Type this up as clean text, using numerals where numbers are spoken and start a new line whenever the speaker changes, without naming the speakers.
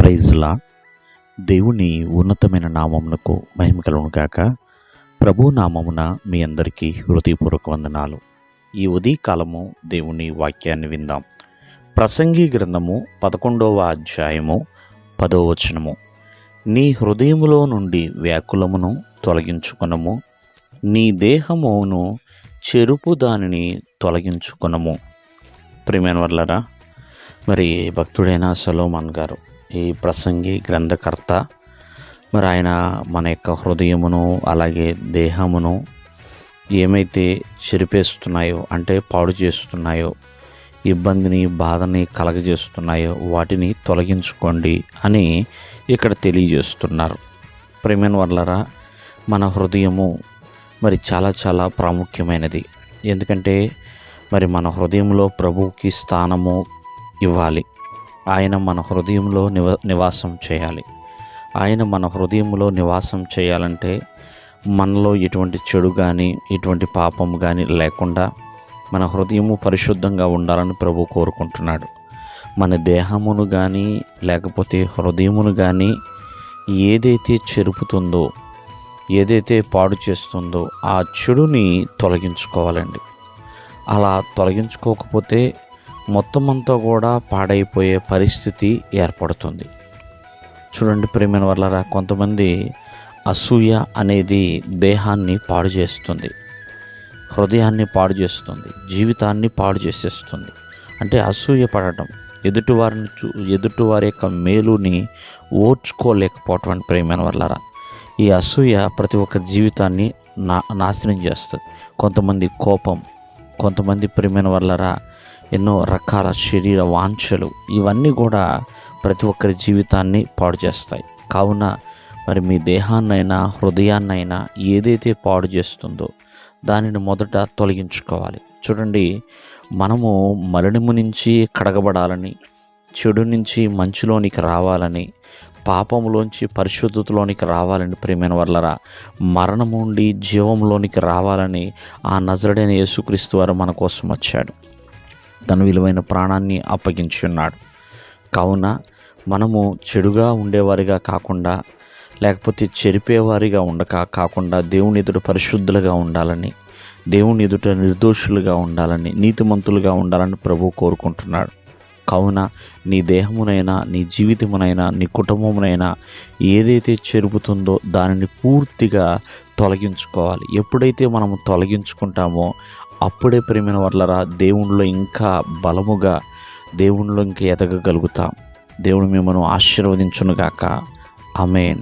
Praise lord. దేవుని ఉన్నతమైన నామమునకు మహిమ కలుగును గాక. ప్రభు నామమున మీ అందరికీ హృదయపూర్వక వందనాలు. ఈ ఉదయకాలము దేవుని వాక్యాన్ని విందాం. ప్రసంగి గ్రంథము 11వ అధ్యాయము 10వ వచనము. నీ హృదయములో నుండి వ్యాకులమును తొలగించుకొనము, నీ దేహమును చెరుపు దానిని తొలగించుకొనము. ప్రియమైన వర్లారా, మరి భక్తుడైన సొలొమోన్ గారు ఈ ప్రసంగి గ్రంథకర్త. మరి ఆయన మన యొక్క హృదయమును అలాగే దేహమును ఏమైతే చెరిపేస్తున్నాయో, అంటే పాడు చేస్తున్నాయో, ఇబ్బందిని బాధని కలగజేస్తున్నాయో వాటిని తొలగించుకోండి అని ఇక్కడ తెలియజేస్తున్నారు. ప్రియమైన వర్లారా, మన హృదయము మరి చాలా చాలా ప్రాముఖ్యమైనది. ఎందుకంటే మరి మన హృదయంలో ప్రభువుకి స్థానము ఇవ్వాలి. ఆయన మన హృదయంలో నివాసం చేయాలి. ఆయన మన హృదయంలో నివాసం చేయాలంటే మనలో ఎటువంటి చెడు కానీ ఎటువంటి పాపం కానీ లేకుండా మన హృదయము పరిశుద్ధంగా ఉండాలని ప్రభు కోరుకుంటున్నాడు. మన దేహమును కానీ లేకపోతే హృదయమును కానీ ఏదైతే చెరుపుతుందో, ఏదైతే పాడు చేస్తుందో ఆ చెడుని తొలగించుకోవాలండి. అలా తొలగించుకోకపోతే మొత్తం అంతా కూడా పాడైపోయే పరిస్థితి ఏర్పడుతుంది. చూడండి ప్రియమైన వాళ్ళరా, కొంతమంది అసూయ అనేది దేహాన్ని పాడు చేస్తుంది, హృదయాన్ని పాడు చేస్తుంది, జీవితాన్ని పాడు చేసేస్తుంది. అంటే అసూయ పడటం, ఎదుటివారి యొక్క మేలుని ఓర్చుకోలేకపోవటం. అని ప్రియమైన వాళ్ళరా, ఈ అసూయ ప్రతి ఒక్క జీవితాన్ని నాశనం చేస్తుంది. కొంతమంది కోపం, కొంతమంది ప్రియమైన వాళ్ళరా ఎన్నో రకాల శరీర వాంఛలు, ఇవన్నీ కూడా ప్రతి ఒక్కరి జీవితాన్ని పాడు చేస్తాయి. కావున మరి మీ దేహాన్నైనా హృదయాన్నైనా ఏదైతే పాడు చేస్తుందో దానిని మొదట తొలగించుకోవాలి. చూడండి, మనము మలినము నుంచి కడగబడాలని, చెడు నుంచి మంచులోనికి రావాలని, పాపములోంచి పరిశుద్ధతలోనికి రావాలని, ప్రియమైన వర్లరా మరణము నుండి జీవంలోనికి రావాలని ఆ నజరుడైన యేసుక్రీస్తు వారు మన కోసం వచ్చాడు. తన విలువైన ప్రాణాన్ని అప్పగించి ఉన్నాడు. కావున మనము చెడుగా ఉండేవారిగా కాకుండా, లేకపోతే చెరిపేవారిగా కాకుండా దేవుని ఎదుట పరిశుద్ధులుగా ఉండాలని, దేవుని ఎదుట నిర్దోషులుగా ఉండాలని, నీతిమంతులుగా ఉండాలని ప్రభువు కోరుకుంటున్నాడు. కావున నీ దేహమునైనా, నీ జీవితమునైనా, నీ కుటుంబమునైనా ఏదైతే చెరుపుతుందో దానిని పూర్తిగా తొలగించుకోవాలి. ఎప్పుడైతే మనము తొలగించుకుంటామో అప్పుడే ప్రియమైన వర్లరా దేవునిలో ఇంకా బలముగా, దేవునిలో ఇంకా ఎదగగలుగుతాం. దేవుడు మిమ్మల్ని ఆశీర్వదించునుగాక. ఆమేన్.